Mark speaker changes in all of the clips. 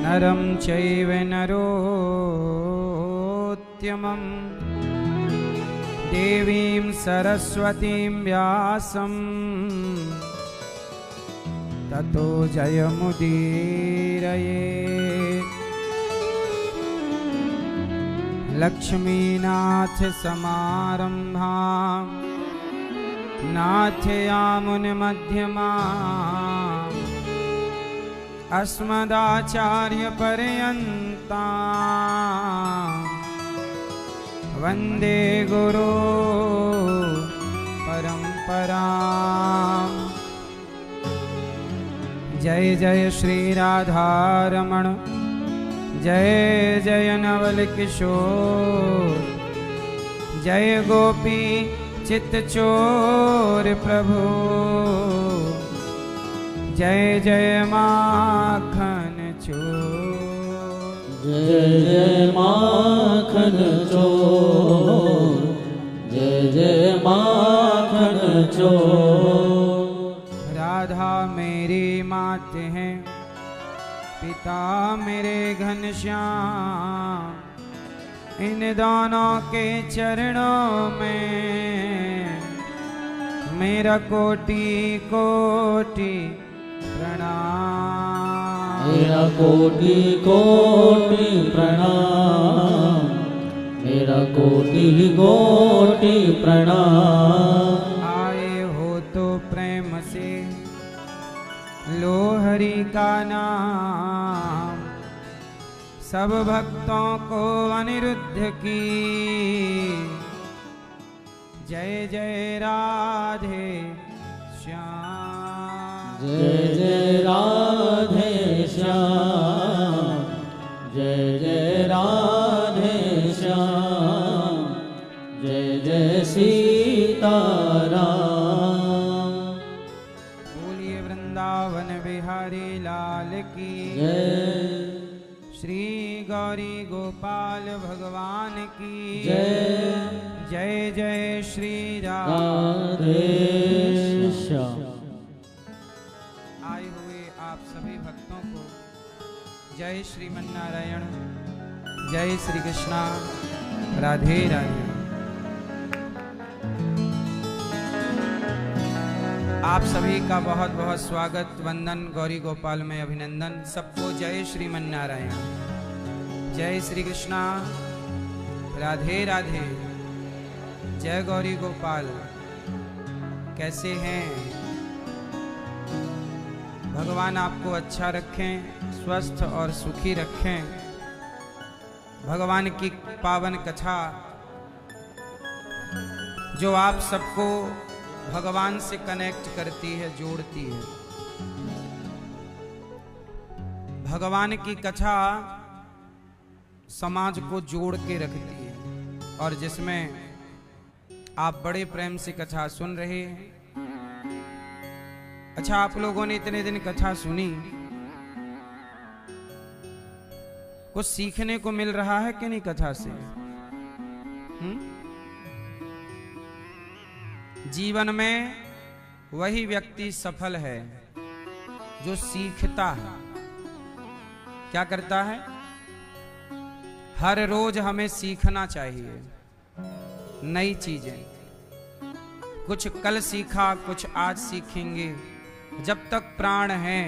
Speaker 1: नरं चैव नरोत्तमं देवीं सरस्वतीं व्यासं ततो जयमुदीरयेत्। लक्ष्मीनाथ समारंभां नाथयामुनमध्यमाम् अस्मदाचार्यपर्यन्तां वन्दे गुरो परम्पराम्। जय जय श्री राधारमण, जय जय नवल किशोर, जय गोपी चित्तचोर प्रभु, जय जय माखन चोर,
Speaker 2: जय जय माखन चोर, जय जय माखन चोर।
Speaker 1: राधा मेरी मात है, पिता मेरे घनश्याम, इन दोनों के चरणों में मेरा कोटि कोटि प्रणाम,
Speaker 2: मेरा कोटि कोटि प्रणाम, मेरा कोटि कोटि प्रणाम।
Speaker 1: आए हो तो प्रेम से लो हरि का नाम, सब भक्तों को अनिरुद्ध की जय जय राधे श्याम,
Speaker 2: जय जय राधे श्याम, जय जय राधे श्याम, जय जय सीताराम।
Speaker 1: बोलिए वृंदावन बिहारी लाल की
Speaker 2: जय,
Speaker 1: श्री गौरी गोपाल भगवान की
Speaker 2: जय
Speaker 1: जय जय श्री
Speaker 2: राधे श्याम।
Speaker 1: आए हुए आप सभी भक्तों को जय श्रीमन्नारायण, जय श्री कृष्णा, राधे राधे। आप सभी का बहुत बहुत स्वागत, वंदन, गौरी गोपाल में अभिनंदन। सबको जय श्रीमन्नारायण, जय श्री कृष्णा, राधे राधे, जय गौरी गोपाल। कैसे हैं? भगवान आपको अच्छा रखें, स्वस्थ और सुखी रखें। भगवान की पावन कथा जो आप सबको भगवान से कनेक्ट करती है, जोड़ती है। भगवान की कथा समाज को जोड़ के रखती है, और जिसमें आप बड़े प्रेम से कथा सुन रहे हैं। अच्छा, आप लोगों ने इतने दिन कथा सुनी, कुछ सीखने को मिल रहा है कि नहीं कथा से? जीवन में वही व्यक्ति सफल है जो सीखता है। क्या करता है? हर रोज हमें सीखना चाहिए नई चीजें। कुछ कल सीखा, कुछ आज सीखेंगे। जब तक प्राण है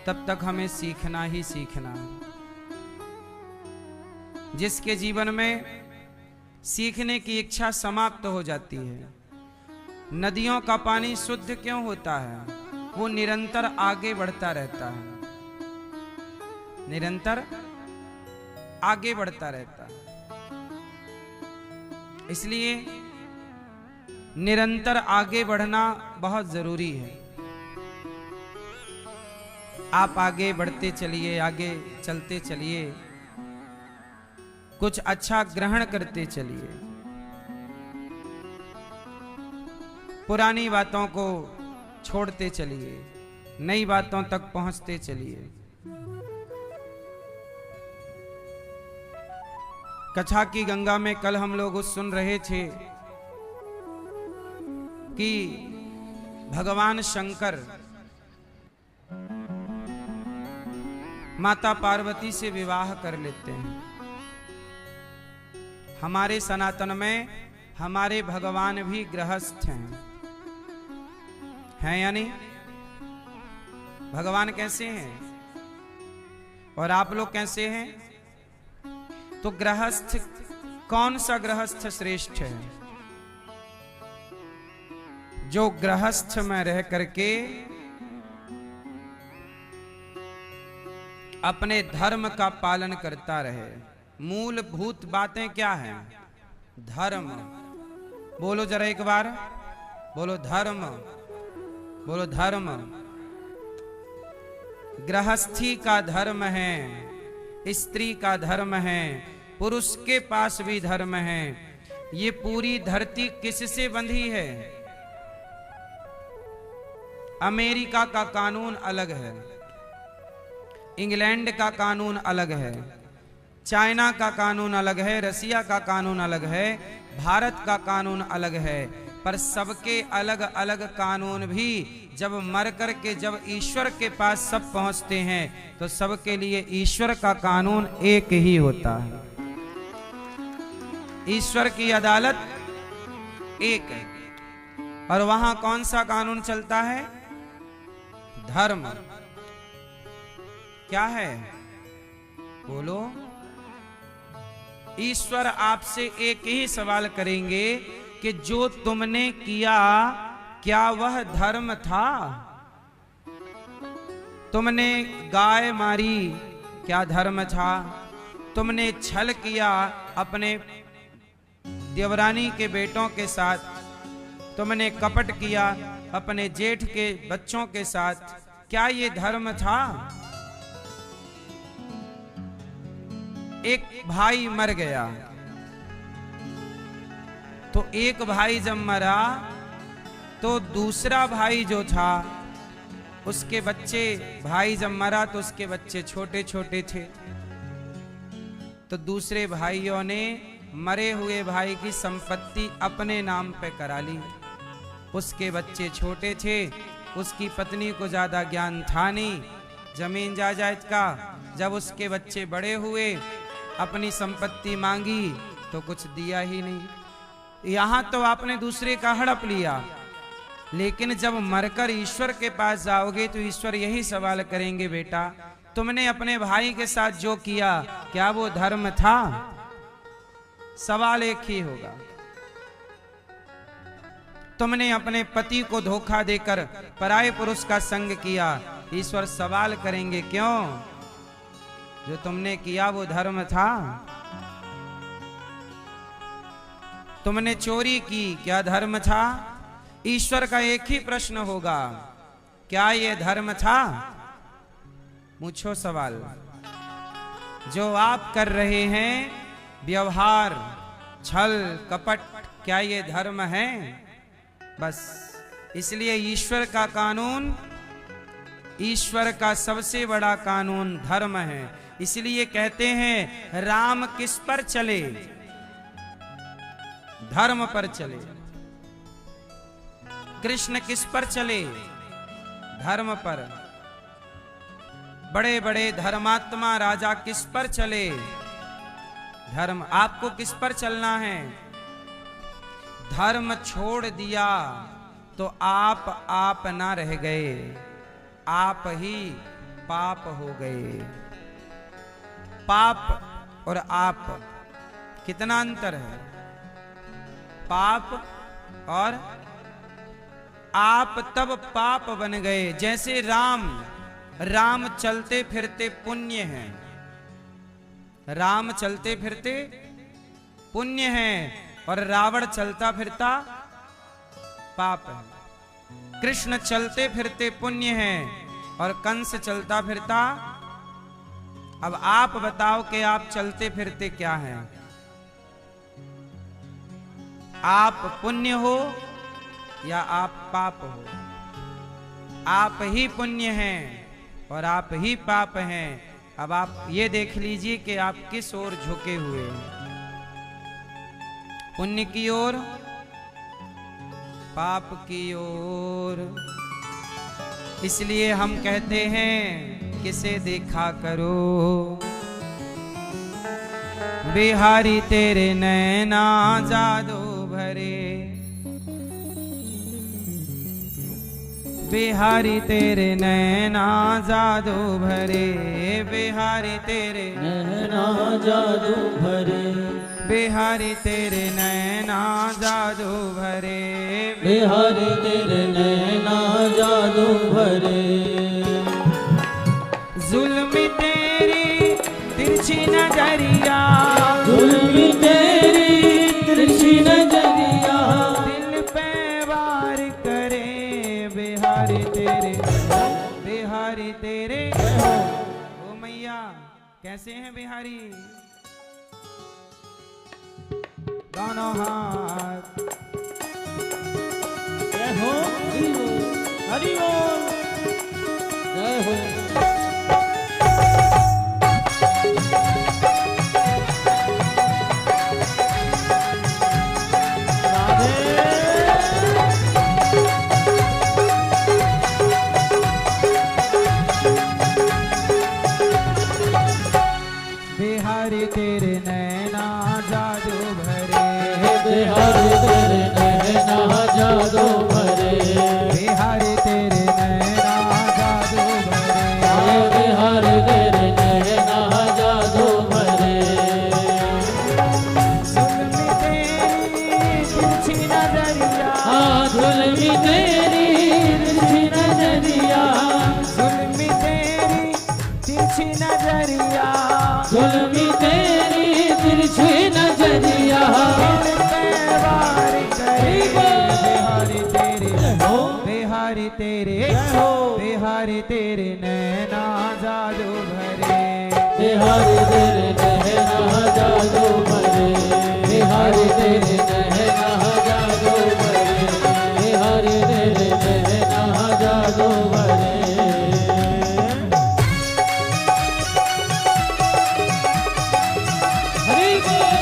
Speaker 1: तब तक हमें सीखना ही सीखना है। जिसके जीवन में सीखने की इच्छा समाप्त हो जाती है, नदियों का पानी शुद्ध क्यों होता है? वो निरंतर आगे बढ़ता रहता है, निरंतर आगे बढ़ता रहता है। इसलिए निरंतर आगे बढ़ना बहुत जरूरी है। आप आगे बढ़ते चलिए, आगे चलते चलिए, कुछ अच्छा ग्रहण करते चलिए। पुरानी बातों को छोड़ते चलिए, नई बातों तक पहुंचते चलिए। कथा की गंगा में कल हम लोग सुन रहे थे कि भगवान शंकर माता पार्वती से विवाह कर लेते हैं। हमारे सनातन में हमारे भगवान भी गृहस्थ हैं या नहीं? भगवान कैसे हैं और आप लोग कैसे हैं? तो गृहस्थ, कौन सा गृहस्थ श्रेष्ठ है? जो गृहस्थ में रह करके अपने धर्म का पालन करता रहे। मूलभूत बातें क्या हैं? धर्म। बोलो जरा एक बार, बोलो धर्म, बोलो धर्म। गृहस्थी का धर्म है, स्त्री का धर्म है, पुरुष के पास भी धर्म है। ये पूरी धरती किससे बंधी है? अमेरिका का कानून अलग है, इंग्लैंड का कानून अलग है, चाइना का कानून अलग है, रसिया का कानून अलग है, भारत का कानून अलग है। पर सबके अलग अलग कानून भी जब मर कर के जब ईश्वर के पास सब पहुंचते हैं तो सबके लिए ईश्वर का कानून एक ही होता है। ईश्वर की अदालत एक है। और वहां कौन सा कानून चलता है? धर्म। क्या है? बोलो। ईश्वर आपसे एक ही सवाल करेंगे कि जो तुमने किया क्या वह धर्म था? तुमने गाय मारी क्या धर्म था? तुमने छल किया अपने देवरानी के बेटों के साथ, तुमने कपट किया अपने जेठ के बच्चों के साथ, क्या ये धर्म था? एक भाई मर गया तो एक भाई जब मरा तो दूसरा भाई जो था उसके बच्चे, भाई जब मरा तो उसके बच्चे छोटे छोटे थे। तो दूसरे भाइयों ने मरे हुए भाई की संपत्ति अपने नाम पे करा ली। उसके बच्चे छोटे थे, उसकी पत्नी को ज्यादा ज्ञान था नहीं जमीन जायदाद का। जब उसके बच्चे बड़े हुए अपनी संपत्ति मांगी तो कुछ दिया ही नहीं। यहां तो आपने दूसरे का हड़प लिया, लेकिन जब मरकर ईश्वर के पास जाओगे तो ईश्वर यही सवाल करेंगे, बेटा तुमने अपने भाई के साथ जो किया क्या वो धर्म था? सवाल एक ही होगा। तुमने अपने पति को धोखा देकर पराये पुरुष का संग किया, ईश्वर सवाल करेंगे क्यों? जो तुमने किया वो धर्म था? तुमने चोरी की क्या धर्म था? ईश्वर का एक ही प्रश्न होगा, क्या ये धर्म था? पूछो सवाल। जो आप कर रहे हैं व्यवहार, छल कपट, क्या ये धर्म है? बस इसलिए ईश्वर का कानून, ईश्वर का सबसे बड़ा कानून धर्म है। इसलिए कहते हैं राम किस पर चले? धर्म पर चले। कृष्ण किस पर चले? धर्म पर। बड़े बड़े धर्मात्मा राजा किस पर चले? धर्म। आपको किस पर चलना है? धर्म छोड़ दिया तो आप ना रह गए, आप ही पाप हो गए। पाप और आप कितना अंतर है? पाप और आप तब पाप बन गए। जैसे राम चलते फिरते पुण्य हैं, राम चलते फिरते पुण्य हैं और रावण चलता फिरता पाप है। कृष्ण चलते फिरते पुण्य हैं और कंस चलता फिरता। अब आप बताओ कि आप चलते फिरते क्या हैं? आप पुण्य हो या आप पाप हो? आप ही पुण्य हैं और आप ही पाप हैं। अब आप ये देख लीजिए कि आप किस ओर झुके हुए हैं, पुण्य की ओर, पाप की ओर। इसलिए हम कहते हैं किसे देखा करो। बिहारी तेरे नैना जादू भरे, बिहारी तेरे नैना जादू भरे, बिहारी तेरे
Speaker 2: नैना जादू भरे,
Speaker 1: बिहारी तेरे नैना जादू भरे,
Speaker 2: बिहारी तेरे नैना जादू भरे।
Speaker 1: जुल्म तेरी तिरछी नजरिया,
Speaker 2: जुल्म तेरी तिरछी नजरिया,
Speaker 1: दिल पे वार करे। बिहारी तेरे, बिहारी तेरे, ओ मैया कैसे हैं बिहारी? दोनों हाथ
Speaker 2: जय हो हरि बोल, जय हो।
Speaker 1: बिहारी तेरे नैना जादू भरे,
Speaker 2: बिहारी तेरे नैना जादू भरे,
Speaker 1: बिहारी तेरे नैना जादू भरे,
Speaker 2: बिहारी तेरे नैना जादू भरे।
Speaker 1: जुल्म तेरी तिरछी नजरिया,
Speaker 2: जुल्मी तेरी तिरछी नजरिया,
Speaker 1: जुल्म तेरी तिरछी नजरिया,
Speaker 2: जुल्मी तेरी तिरछी नजरिया,
Speaker 1: दिल पे वार करे। बिहारी तेरे, बिहारी तेरे, बिहारी तेरे नैना जादू भरे,
Speaker 2: बिहारी तेरे नैना जादू भरे, बिहारी तेरे नैना जादू भरे, बिहारी तेरे नैना जादू भरे। हरि बोल।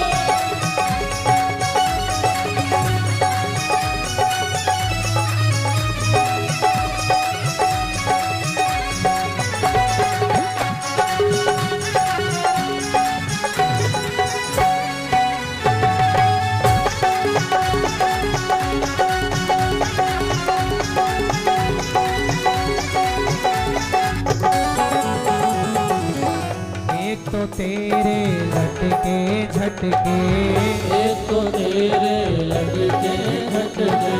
Speaker 1: एक तो तेरे लटके झटके,
Speaker 2: एक तो तेरे लटके झटके,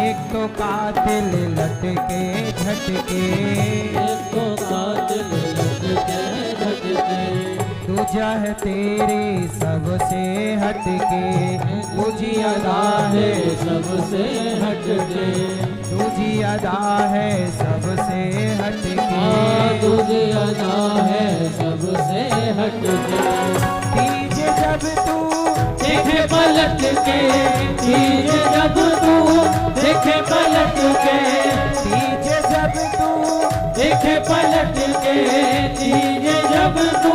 Speaker 1: एक तो कातिल लटके झटके,
Speaker 2: एक तो कातिल लटके झटके,
Speaker 1: दूजा है तेरे सबसे हटके, तुझी अदा है
Speaker 2: सबसे हटके,
Speaker 1: तुझी अदा है सबसे हटके।
Speaker 2: तुझे अदा है सबसे हटके।
Speaker 1: तीज जब तू
Speaker 2: देखे पलट के, तीज जब तू देखे पलट के,
Speaker 1: तीज जब तू
Speaker 2: देखे पलट के, तीज जब तू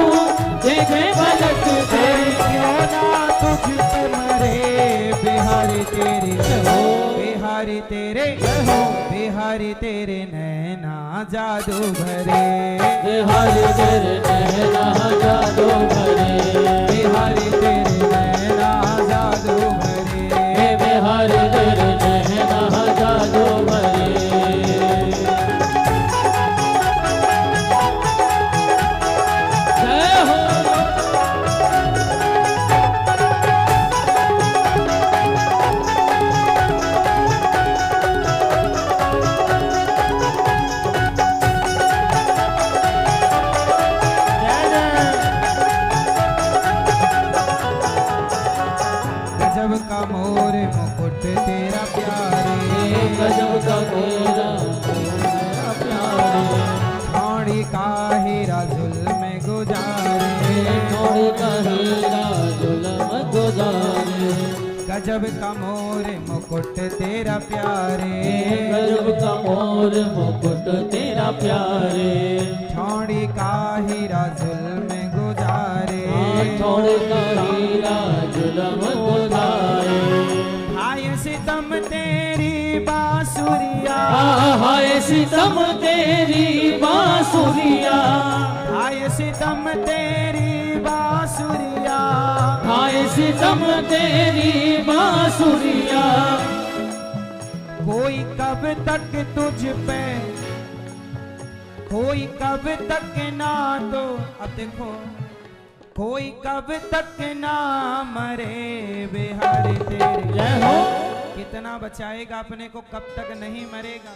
Speaker 2: देखे पलट के,
Speaker 1: क्यों ना तुझ पे मरे। बिहारी तेरे, बिहारी तेरे, बिहारी तेरे नैना जादू भरे,
Speaker 2: बिहारी तेरे नैना जादू भरे,
Speaker 1: बिहारी तेरे नैना जादू भरे,
Speaker 2: बिहारी तेरे नैना जादू भरे। जय हो।
Speaker 1: गजब का मोर मुकुट तेरा प्यारे,
Speaker 2: गजब का तेरा प्यारे,
Speaker 1: छाड़ी का हीरा जुल्म गुजारे,
Speaker 2: थोड़ी का हीरा जुल्म गुजारे,
Speaker 1: गजब का मोर मुकुट तेरा प्यारे,
Speaker 2: गजब का मोर मुकुट तेरा प्यारे,
Speaker 1: छाड़ी का हीरा जुल्म गुजारे,
Speaker 2: थोड़ी का हीरा जुल्म गुजारे,
Speaker 1: आय सितम तेरी बासु बांसुरिया,
Speaker 2: हाय सितम तेरी बांसुरिया,
Speaker 1: हाय सितम तेरी बांसुरिया,
Speaker 2: हाय सितम तेरी बांसुरिया।
Speaker 1: कोई कब तक तुझ पे, कोई कब तक ना, तो अब देखो, कोई कब तक ना मरे बिहारी तेरे।
Speaker 2: जय हो।
Speaker 1: कितना बचाएगा अपने को, कब तक नहीं मरेगा।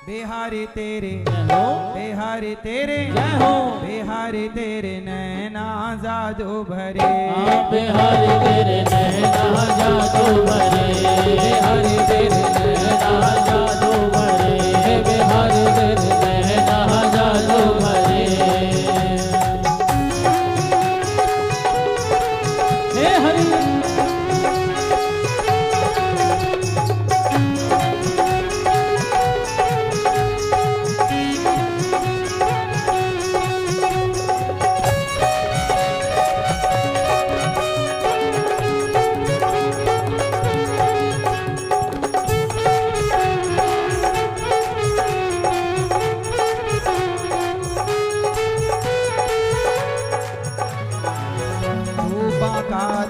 Speaker 1: बिहारी तेरे,
Speaker 2: जय हो।
Speaker 1: बिहारी तेरे,
Speaker 2: जय हो।
Speaker 1: बिहारी तेरे नैना जादू भरे,
Speaker 2: बिहारी तेरे नैना जादू भरे, बिहारी तेरे नैना जादू भरे, बिहारी तेरे नैना जादू भरे। हे हरि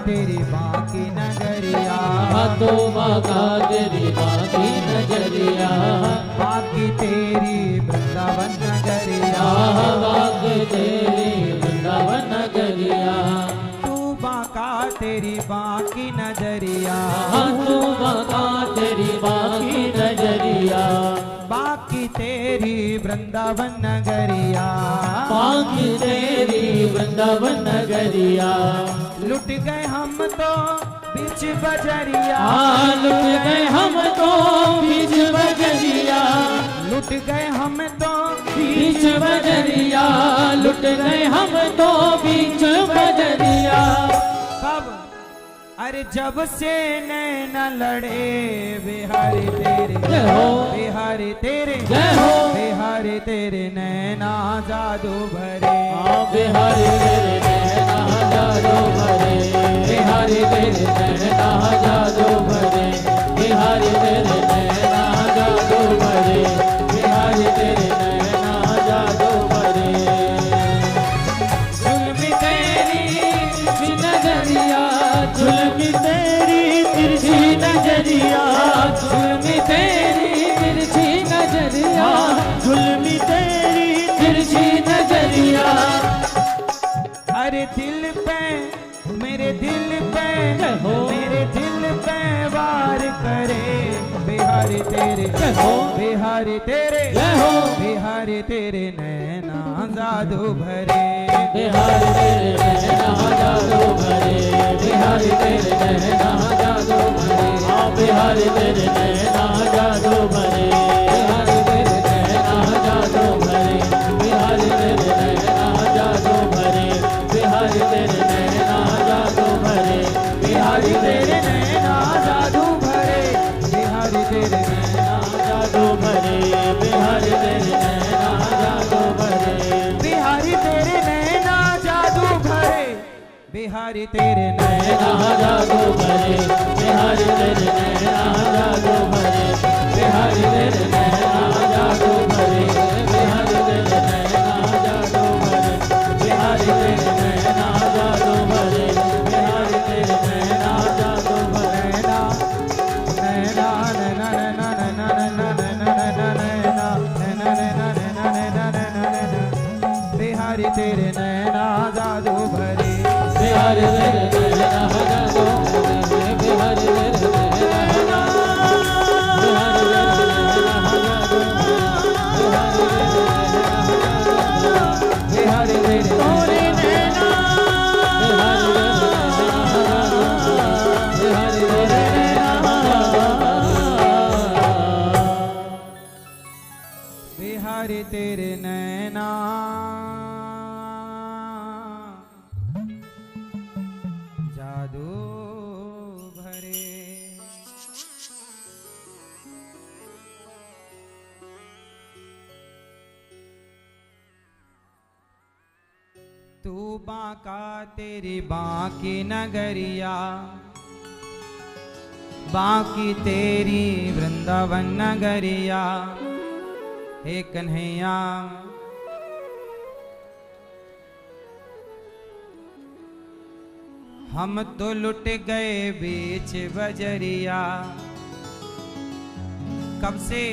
Speaker 1: तेरी बाकी नगरिया,
Speaker 2: तो बाका तेरी बाकी नजरिया,
Speaker 1: बाकी तेरी वृंदावन नगरिया,
Speaker 2: बाकी तेरी वृंदावन नगरिया।
Speaker 1: तू बाका तेरी बाकी नजरिया,
Speaker 2: तू बाका तेरी बाकी नजरिया,
Speaker 1: बाकी तेरी वृंदावन नगरिया,
Speaker 2: बाकी तेरी वृंदावन नगरिया।
Speaker 1: लुट गए हम तो बीच बजरिया,
Speaker 2: लुट गए हम तो बीच बजरिया,
Speaker 1: लुट गए हम तो
Speaker 2: बीच बजरिया, लुट गए हम तो बीच बजरिया।
Speaker 1: कब, अरे जब से नैना लड़े बिहारी तेरे,
Speaker 2: जय हो।
Speaker 1: बिहारी तेरे,
Speaker 2: जय हो।
Speaker 1: बिहारी तेरे नैना जादू भरे,
Speaker 2: बिहारी तेरे नैना जादू भरे, बिहारी तेरे नैना जादू भरे, बिहारी तेरे नैना जादू भरे, बिहारी तेरे नैना जादू भरे। जुल्मी तेरी तिरछी नजरिया, जुल्मी तेरी तिरछी नजरिया, जुल्मी तेरी तिरछी नजरिया, जुल्मी तेरी तिरछी नजरिया।
Speaker 1: अरे दिल पे, मेरे दिल पे,
Speaker 2: जय हो।
Speaker 1: मेरे दिल पे वार करे बिहारी तेरे,
Speaker 2: जय हो।
Speaker 1: बिहारी तेरे,
Speaker 2: जय हो।
Speaker 1: बिहारी तेरे नैना जादू भरे,
Speaker 2: बिहारी तेरे नैना जादू भरे, बिहारी तेरे नैना जादू भरे, बिहारी तेरे नैना जादू भरे, बिहारी तेरे नैना जादू भरे, बिहारी तेरे नैना जादू भरे, बिहारी तेरे नैना जादू भरे, बिहारी तेरे नैना जादू भरे,
Speaker 1: बिहारी तेरे
Speaker 2: नैना जादू भरे, बिहारी तेरे नैना जादू भरे,
Speaker 1: बिहारी तेरे नैना जादू भरे, बिहारी तेरे नैना
Speaker 2: नैना जादू भरे, बिहारी तेरे नैना जादू भरे, बिहारी तेरे नैना जादू भरे, बिहारी तेरे नैना जादू भरे, बिहारी तेरे नैना जादू भरे, बिहारी तेरे नैना जादू भरे।
Speaker 1: नैना, नैना नैना नैना नैना नैना नैना नैना नैना नैना नैना नैना नैना नैना, बिहारी तेरे नैना जादू भरे,
Speaker 2: बिहारी तेरे नैना जादू भरे, बिहारी तेरे नैना, बिहारी तेरे नैना जादू भरे, बिहारी तेरे
Speaker 1: तोरे नैना,
Speaker 2: बिहारी तेरे
Speaker 1: बिहारी तेरे नैना जादू भरे। तू बांका तेरी बांकी नगरिया, बाकी तेरी वृंदावन नगरिया, हे कन्हैया। हम तो लुट गए बीच बजरिया। कब से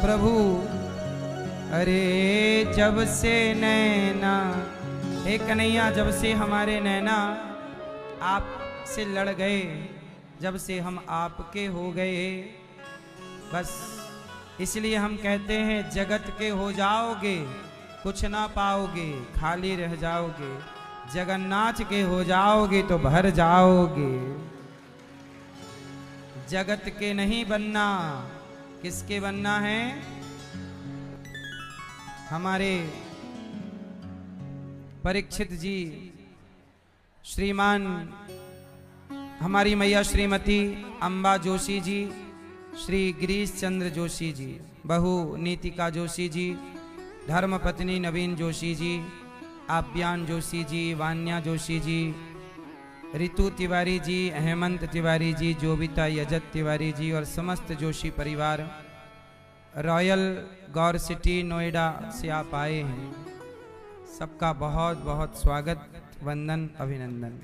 Speaker 1: प्रभु? अरे जब से नैना, हे कन्हैया, जब से हमारे नैना आपसे लड़ गए, जब से हम आपके हो गए, बस इसलिए हम कहते हैं जगत के हो जाओगे कुछ ना पाओगे, खाली रह जाओगे। जगन्नाथ के हो जाओगे तो भर जाओगे। जगत के नहीं बनना, किसके बनना है? हमारे परीक्षित जी, श्रीमान हमारी मैया श्रीमती अंबा जोशी जी, श्री गिरीश चंद्र जोशी जी, बहू नीतिका जोशी जी, धर्मपत्नी नवीन जोशी जी, आप्यान जोशी जी, वान्या जोशी जी, रितु तिवारी जी, हेमंत तिवारी जी, जोबिता यजत तिवारी जी और समस्त जोशी परिवार रॉयल गौर सिटी नोएडा से आप आए हैं। सबका बहुत बहुत स्वागत, वंदन, अभिनंदन।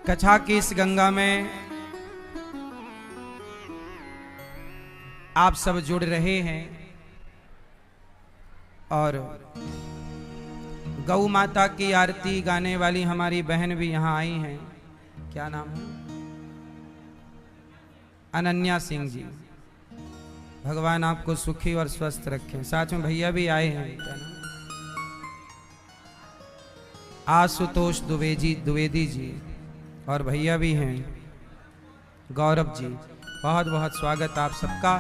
Speaker 1: कच्छा की इस गंगा में आप सब जुड़ रहे हैं और गौ माता की आरती गाने वाली हमारी बहन भी यहाँ आई हैं। क्या नाम है? अनन्या सिंह जी। भगवान आपको सुखी और स्वस्थ रखें। साथ में भैया भी आए हैं। क्या नाम? आशुतोष द्विवेदी जी और भैया भी हैं गौरव जी। बहुत बहुत स्वागत आप सबका।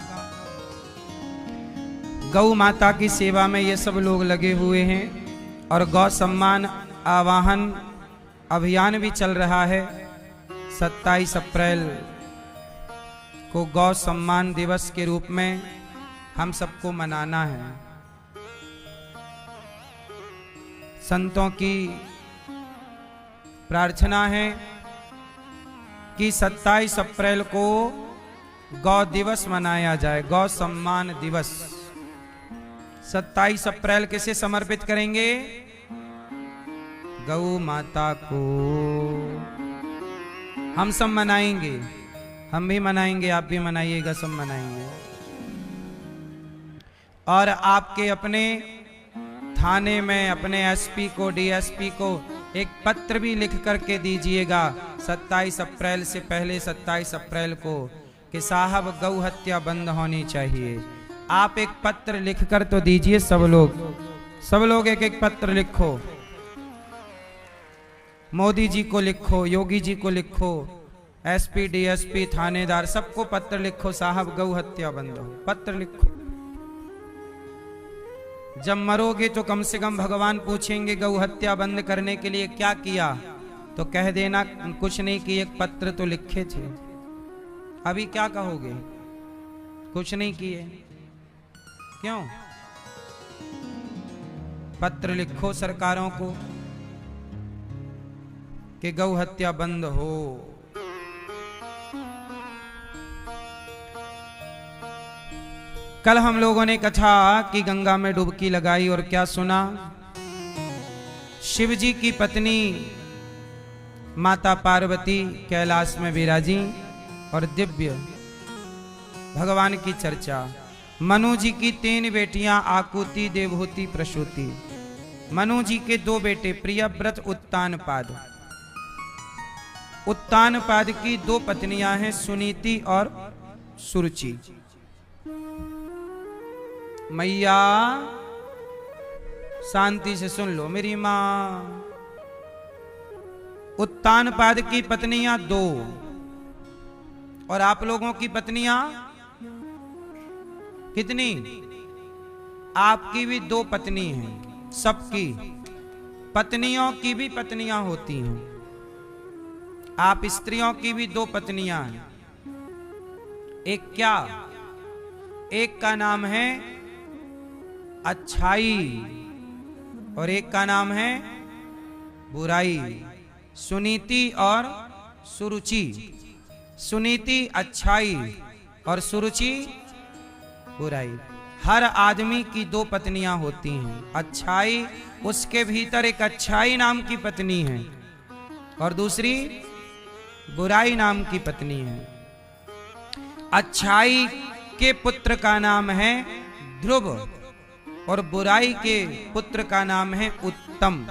Speaker 1: गौ माता की सेवा में ये सब लोग लगे हुए हैं और गौ सम्मान आवाहन अभियान भी चल रहा है। 27 अप्रैल को गौ सम्मान दिवस के रूप में हम सबको मनाना है। संतों की प्रार्थना है कि 27 अप्रैल को गौ दिवस मनाया जाए, गौ सम्मान दिवस। 27 अप्रैल किसे समर्पित करेंगे? गौ माता को। हम सब मनाएंगे, हम भी मनाएंगे, आप भी मनाइएगा, सब मनाएंगे। और आपके अपने थाने में अपने एसपी को, डीएसपी को एक पत्र भी लिख करके दीजिएगा 27 अप्रैल से पहले 27 अप्रैल को कि साहब गौ हत्या बंद होनी चाहिए। आप एक पत्र लिखकर तो दीजिए। सब लोग एक एक पत्र लिखो। मोदी जी को लिखो, योगी जी को लिखो, एसपी डीएसपी थानेदार सबको पत्र लिखो, साहब गौ हत्या बंद हो। पत्र लिखो। जब मरोगे तो कम से कम भगवान पूछेंगे गौ हत्या बंद करने के लिए क्या किया, तो कह देना कुछ नहीं कि एक पत्र तो लिखे थे। अभी क्या कहोगे? कुछ नहीं किए। क्यों? पत्र लिखो सरकारों को कि गौ हत्या बंद हो। कल हम लोगों ने कथा की गंगा में डुबकी लगाई और क्या सुना? शिव जी की पत्नी माता पार्वती कैलाश में विराजी और दिव्य भगवान की चर्चा। मनु जी की 3 बेटियां आकुति, देवहूति, प्रसूति। मनु जी के 2 बेटे प्रियव्रत, उत्तानपाद। उत्तानपाद की 2 पत्नियां हैं सुनीति और सुरुचि। मैया शांति से सुन लो मेरी मां। उत्तानपाद की पत्नियां 2 और आप लोगों की पत्नियां कितनी? आपकी भी 2 पत्नी हैं। सबकी पत्नियों की भी पत्नियां होती हैं। आप स्त्रियों की भी 2 पत्नियां हैं। एक क्या? एक का नाम है अच्छाई और एक का नाम है बुराई, सुनीति और सुरुचि। सुनीति अच्छाई और सुरुचि बुराई। हर आदमी की दो पत्नियां होती हैं। अच्छाई, उसके भीतर एक अच्छाई नाम की पत्नी है और दूसरी बुराई नाम की पत्नी है। अच्छाई के पुत्र का नाम है ध्रुव और बुराई के पुत्र का नाम है उत्तम।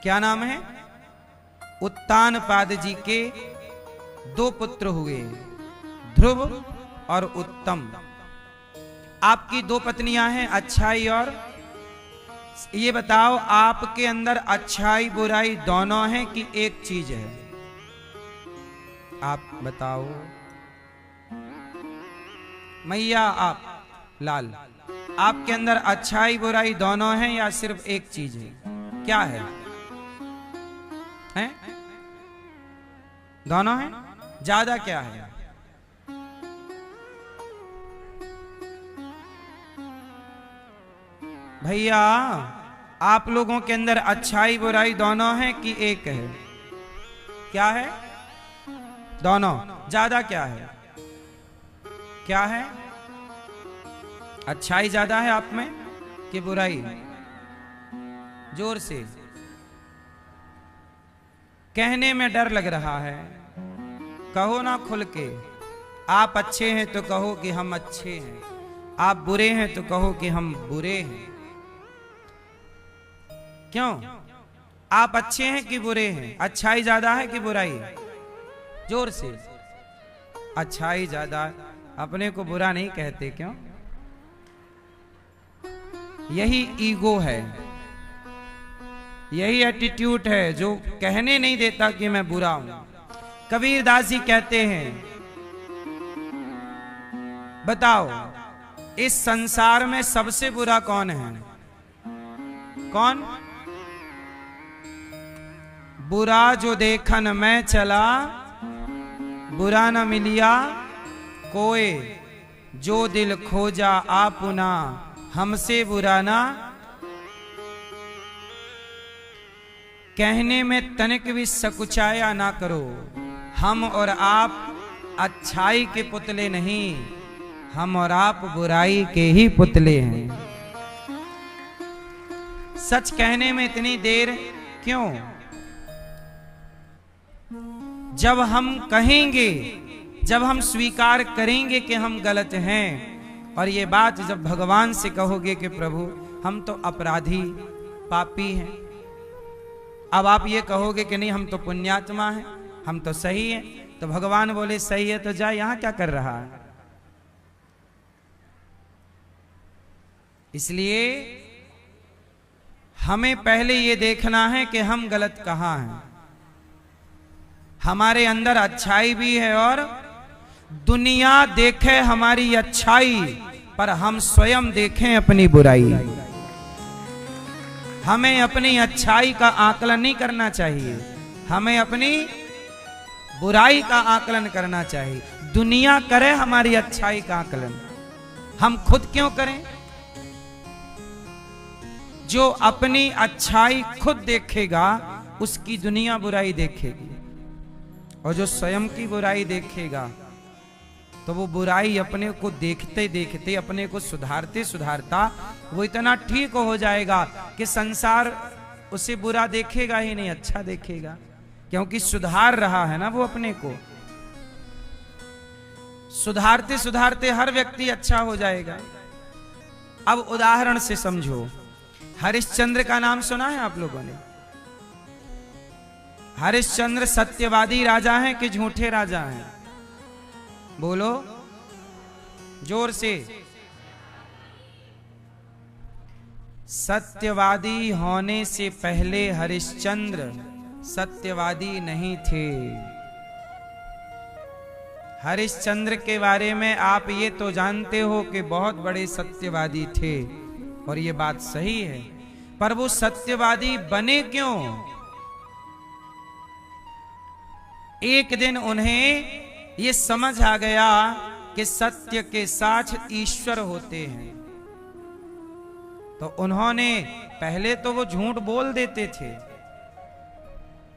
Speaker 1: क्या नाम है? उत्तानपाद जी के दो पुत्र हुए, ध्रुव और उत्तम। आपकी दो पत्नियां हैं, अच्छाई और, ये बताओ आपके अंदर अच्छाई बुराई दोनों हैं कि एक चीज है? आप बताओ मैया, आप लाल, आपके अंदर अच्छाई बुराई दोनों हैं या सिर्फ एक चीज है? क्या है? हैं? दोनों हैं? ज्यादा क्या है? भैया, आप लोगों के अंदर अच्छाई बुराई दोनों हैं कि एक है? क्या है? दोनों। ज्यादा क्या है? क्या है? अच्छाई ज्यादा है आप में कि बुराई? जोर से कहने में डर लग रहा है, कहो ना खुल के। आप अच्छे हैं तो कहो कि हम अच्छे हैं, आप बुरे हैं तो कहो कि हम बुरे हैं। क्यों? आप अच्छे हैं कि बुरे हैं? अच्छाई ज्यादा है कि बुराई? जोर से। अच्छाई ज्यादा। अपने को बुरा नहीं कहते, क्यों? यही ईगो है, यही एटीट्यूड है जो कहने नहीं देता कि मैं बुरा हूं। कबीरदास जी कहते हैं, बताओ इस संसार में सबसे बुरा कौन है? कौन? बुरा जो देखन मैं चला, बुरा न मिलिया कोई, जो दिल खोजा आपुना, हमसे बुरा ना। कहने में तनिक भी सकुचाया ना करो, हम और आप अच्छाई के पुतले नहीं, हम और आप बुराई के ही पुतले हैं। सच कहने में इतनी देर क्यों? जब हम कहेंगे, जब हम स्वीकार करेंगे कि हम गलत हैं, और ये बात जब भगवान से कहोगे कि प्रभु हम तो अपराधी पापी हैं, अब आप ये कहोगे कि नहीं हम तो पुण्यात्मा हैं, हम तो सही हैं, तो भगवान बोले सही है तो जा, यहां क्या कर रहा है? इसलिए हमें पहले ये देखना है कि हम गलत कहां हैं। हमारे अंदर अच्छाई भी है और दुनिया देखे हमारी अच्छाई, पर हम स्वयं देखें अपनी बुराई। हमें अपनी अच्छाई का आकलन नहीं करना चाहिए, हमें अपनी बुराई का आकलन करना चाहिए। दुनिया करे हमारी अच्छाई का आकलन, हम खुद क्यों करें? जो अपनी अच्छाई खुद देखेगा उसकी दुनिया बुराई देखेगी, और जो स्वयं की बुराई देखेगा तो वो बुराई अपने को देखते देखते, अपने को सुधारते सुधारता वो इतना ठीक हो जाएगा कि संसार उसे बुरा देखेगा ही नहीं, अच्छा देखेगा, क्योंकि सुधार रहा है ना वो अपने को। सुधारते सुधारते हर व्यक्ति अच्छा हो जाएगा। अब उदाहरण से समझो, हरिश्चंद्र का नाम सुना है आप लोगों ने? हरिश्चंद्र सत्यवादी राजा हैं कि झूठे राजा हैं? बोलो जोर से। सत्यवादी होने से पहले हरिश्चंद्र सत्यवादी नहीं थे। हरिश्चंद्र के बारे में आप ये तो जानते हो कि बहुत बड़े सत्यवादी थे, और ये बात सही है, पर वो सत्यवादी बने क्यों? एक दिन उन्हें ये समझ आ गया कि सत्य के साथ ईश्वर होते हैं, तो तो उन्होंने पहले तो वो झूठ बोल देते थे,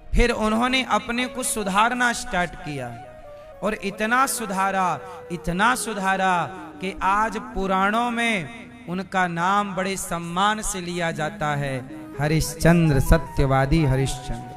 Speaker 1: फिर उन्होंने अपने को सुधारना स्टार्ट किया और इतना सुधारा कि आज पुराणों में उनका नाम बड़े सम्मान से लिया जाता है, हरिश्चंद्र, सत्यवादी हरिश्चंद्र।